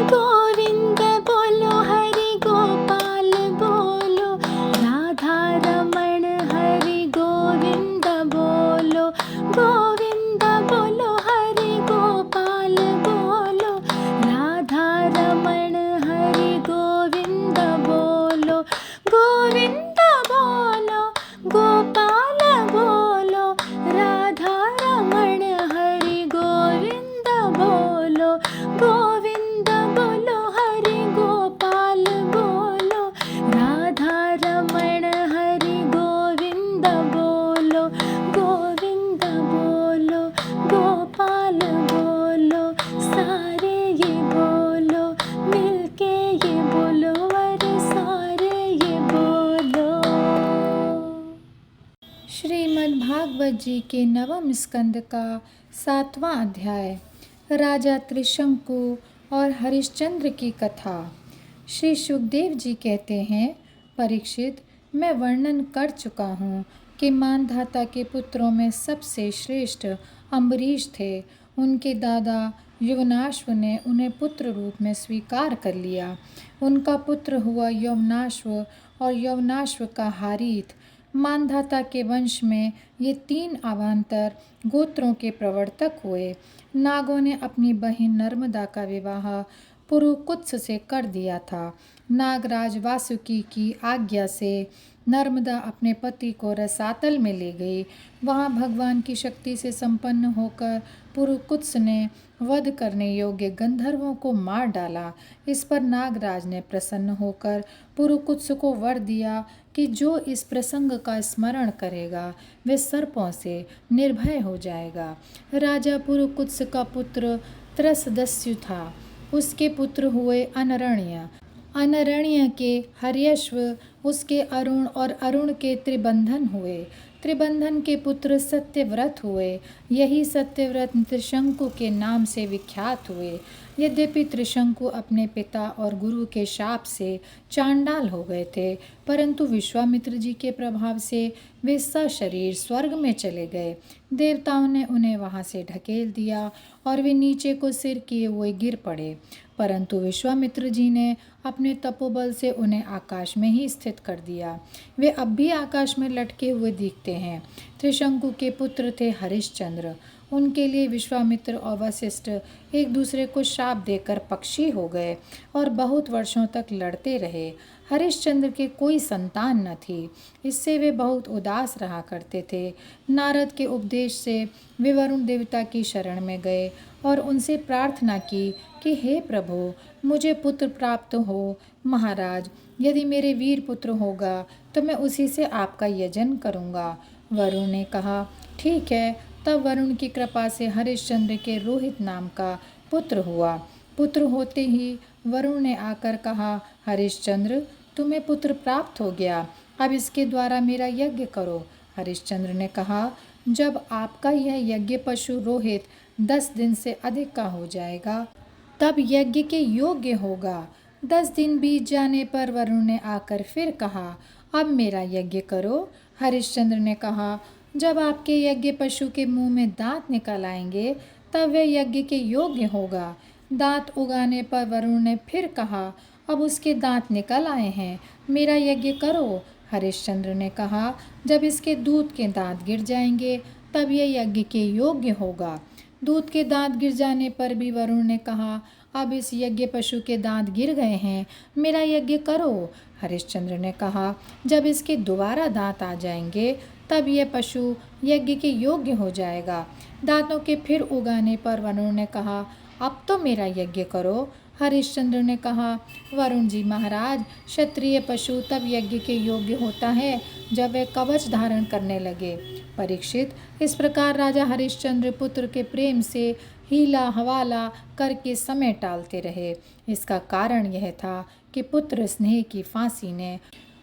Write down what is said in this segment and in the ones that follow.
गोविंद बोलो हरि गोपाल बोलो, राधा रमण हरि गोविंद बोलो। गोविंद बोलो हरि गोपाल बोलो, राधा रमण हरि गोविंद बोलो। गोविंद बोलो गोपाल बोलो, राधा रमण हरि गोविंद बोलो। गोविंद बोलो हरि गोपाल बोलो, राधा रमण हरि गोविंद बोलो। गोविंद बोलो गोपाल बोलो, सारे ये बोलो, मिलके ये बोलो, अरे सारे ये बोलो। श्रीमद् भागवत जी के नवम स्कंद का 7वां अध्याय, राजा त्रिशंकु और हरिश्चंद्र की कथा। श्री सुखदेव जी कहते हैं, परीक्षित, मैं वर्णन कर चुका हूँ कि मानधाता के पुत्रों में सबसे श्रेष्ठ अम्बरीश थे। उनके दादा यवनाश्व ने उन्हें पुत्र रूप में स्वीकार कर लिया। उनका पुत्र हुआ यवनाश्व और यवनाश्व का हारीत। मानधाता के वंश में ये 3 अवान्तर गोत्रों के प्रवर्तक हुए। नागों ने अपनी बहन नर्मदा का विवाह पुरुकुत्स से कर दिया था। नागराज वासुकी की आज्ञा से नर्मदा अपने पति को रसातल में ले गई। वहाँ भगवान की शक्ति से संपन्न होकर पुरुकुत्स ने वध करने योग्य गंधर्वों को मार डाला। इस पर नागराज ने प्रसन्न होकर पुरुकुत्स को वर दिया कि जो इस प्रसंग का स्मरण करेगा वे सर्पों से निर्भय हो जाएगा। राजा पुरुकुत्स का पुत्र त्रसदस्यु था। उसके पुत्र हुए अनरण्य, अनरण्य के हर्यश्व, उसके अरुण और अरुण के त्रिबंधन हुए। त्रिबंधन के पुत्र सत्यव्रत हुए। यही सत्यव्रत त्रिशंकु के नाम से विख्यात हुए। यद्यपि त्रिशंकु अपने पिता और गुरु के शाप से चांडाल हो गए थे, परंतु विश्वामित्र जी के प्रभाव से वे सशरीर स्वर्ग में चले गए। देवताओं ने उन्हें वहां से ढकेल दिया और वे नीचे को सिर किए हुए गिर पड़े, परंतु विश्वामित्र जी ने अपने तपोबल से उन्हें आकाश में ही स्थित कर दिया। वे अब भी आकाश में लटके हुए दिखते हैं। त्रिशंकु के पुत्र थे हरिश्चंद्र। उनके लिए विश्वामित्र और वशिष्ठ एक दूसरे को शाप देकर पक्षी हो गए और बहुत वर्षों तक लड़ते रहे। हरिश्चंद्र के कोई संतान न थी, इससे वे बहुत उदास रहा करते थे। नारद के उपदेश से वे वरुण देवता की शरण में गए और उनसे प्रार्थना की कि हे प्रभु, मुझे पुत्र प्राप्त हो। महाराज, यदि मेरे वीर पुत्र होगा तो मैं उसी से आपका यजन करूँगा। वरुण ने कहा, ठीक है। तब वरुण की कृपा से हरिश्चंद्र के रोहित नाम का पुत्र हुआ। पुत्र होते ही वरुण ने आकर कहा, हरिश्चंद्र, तुम्हें पुत्र प्राप्त हो गया, अब इसके द्वारा मेरा यज्ञ करो। हरिश्चंद्र ने कहा, जब आपका यह यज्ञ पशु रोहित 10 दिन से अधिक का हो जाएगा तब यज्ञ के योग्य होगा। 10 दिन बीत जाने पर वरुण ने आकर फिर कहा, अब मेरा यज्ञ करो। हरिश्चंद्र ने कहा, जब आपके यज्ञ पशु के मुंह में दांत निकल आएंगे तब वह यज्ञ के योग्य होगा। दांत उगाने पर वरुण ने फिर कहा, अब उसके दांत निकल आए हैं, मेरा यज्ञ करो। हरिश्चंद्र ने कहा, जब इसके दूध के दांत गिर जाएंगे तब यह यज्ञ के योग्य होगा। दूध के दांत गिर जाने पर भी वरुण ने कहा, अब इस यज्ञ पशु के दांत गिर गए हैं, मेरा यज्ञ करो। हरिश्चंद्र ने कहा, जब इसके दोबारा दांत आ जाएंगे तब यह पशु यज्ञ के योग्य हो जाएगा। दांतों के फिर उगाने पर वरुण ने कहा, अब तो मेरा यज्ञ करो। हरिश्चंद्र ने कहा, वरुण जी महाराज, क्षत्रिय पशु तब यज्ञ के योग्य होता है जब वह कवच धारण करने लगे। परीक्षित, इस प्रकार राजा हरिश्चंद्र पुत्र के प्रेम से हीला हवाला करके समय टालते रहे। इसका कारण यह था कि पुत्र स्नेह की फांसी ने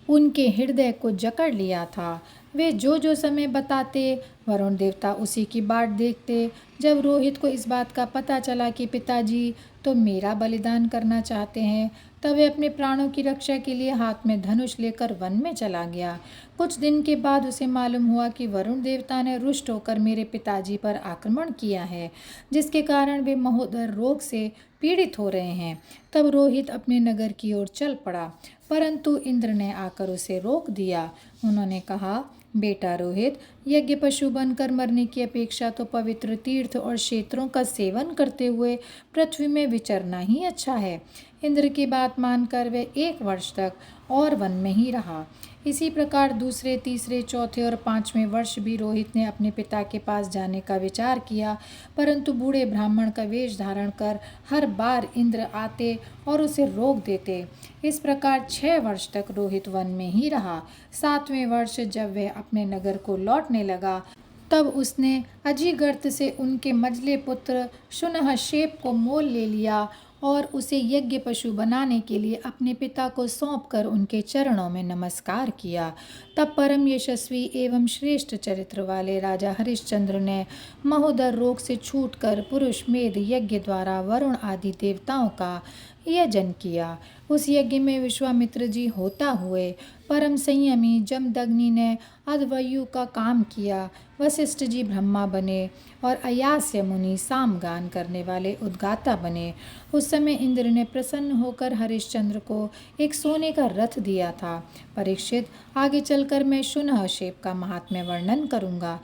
उनके हृदय को जकड़ लिया था। वे जो जो समय बताते वरुण देवता उसी की बाट देखते। जब रोहित को इस बात का पता चला कि पिताजी तो मेरा बलिदान करना चाहते हैं, तब वह अपने प्राणों की रक्षा के लिए हाथ में धनुष लेकर वन में चला गया। कुछ दिन के बाद उसे मालूम हुआ कि वरुण देवता ने रुष्ट होकर मेरे पिताजी पर आक्रमण किया है, जिसके कारण वे महोदर रोग से पीड़ित हो रहे हैं। तब रोहित अपने नगर की ओर चल पड़ा, परंतु इंद्र ने आकर उसे रोक दिया। उन्होंने कहा, बेटा रोहित, यज्ञ पशु बनकर मरने की अपेक्षा तो पवित्र तीर्थ और क्षेत्रों का सेवन करते हुए पृथ्वी में विचरना ही अच्छा है। इंद्र की बात मानकर वह 1 वर्ष तक और वन में ही रहा। इसी प्रकार दूसरे, तीसरे, चौथे और 5वें वर्ष भी रोहित ने अपने पिता के पास जाने का विचार किया, परंतु बूढ़े ब्राह्मण का वेश धारण कर हर बार इंद्र आते और उसे रोक देते। इस प्रकार 6 वर्ष तक रोहित वन में ही रहा। 7वें वर्ष जब वह अपने नगर को लौटने लगा, तब उसने अजीगर्त से उनके मझले पुत्र शुनहशेप को मोल ले लिया और उसे यज्ञ पशु बनाने के लिए अपने पिता को सौंपकर उनके चरणों में नमस्कार किया। तब परम यशस्वी एवं श्रेष्ठ चरित्र वाले राजा हरिश्चंद्र ने महोदर रोग से छूटकर पुरुष मेध यज्ञ द्वारा वरुण आदि देवताओं का यजन किया। उस यज्ञ में विश्वामित्र जी होता हुए परम संयमी जमदग्नि ने अध्वर्यु का काम किया, वशिष्ठ जी ब्रह्मा बने और अयास्य मुनि सामगान करने वाले उद्गाता बने। उस समय इंद्र ने प्रसन्न होकर हरिश्चंद्र को एक सोने का रथ दिया था। परीक्षित, आगे चलकर मैं शुनहशेप का महात्म्य वर्णन करूंगा।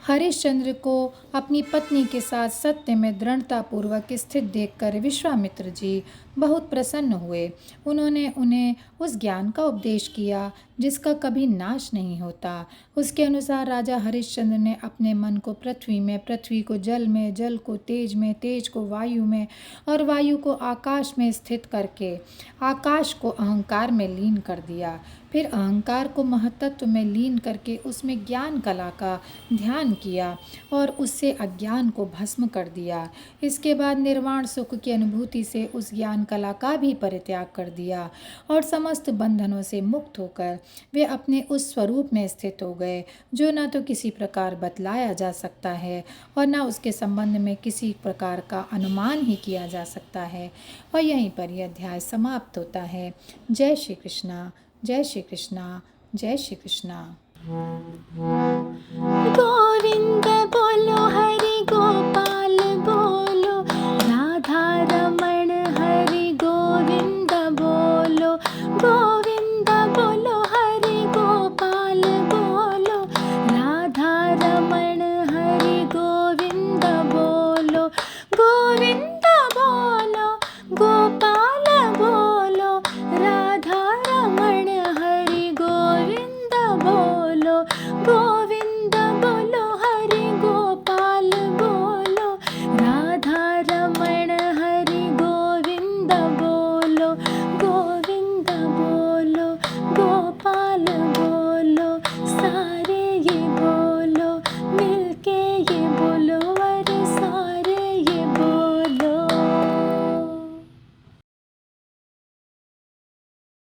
हरिश्चंद्र को अपनी पत्नी के साथ सत्य में दृढ़तापूर्वक स्थित देखकर विश्वामित्र जी बहुत प्रसन्न हुए। उन्होंने उन्हें उस ज्ञान का उपदेश किया जिसका कभी नाश नहीं होता। उसके अनुसार राजा हरिश्चंद्र ने अपने मन को पृथ्वी में, पृथ्वी को जल में, जल को तेज में, तेज को वायु में और वायु को आकाश में स्थित करके आकाश को अहंकार में लीन कर दिया। फिर अहंकार को महतत्व में लीन करके उसमें ज्ञान कला का ध्यान किया और उससे अज्ञान को भस्म कर दिया। इसके बाद निर्वाण सुख की अनुभूति से उस ज्ञान कला का भी परित्याग कर दिया और समस्त बंधनों से मुक्त होकर वे अपने उस स्वरूप में स्थित हो गए जो न तो किसी प्रकार बतलाया जा सकता है और न उसके संबंध में किसी प्रकार का अनुमान ही किया जा सकता है। और यहीं पर यह अध्याय समाप्त होता है। जय श्री कृष्णा, जय श्री कृष्णा, जय श्री कृष्णा।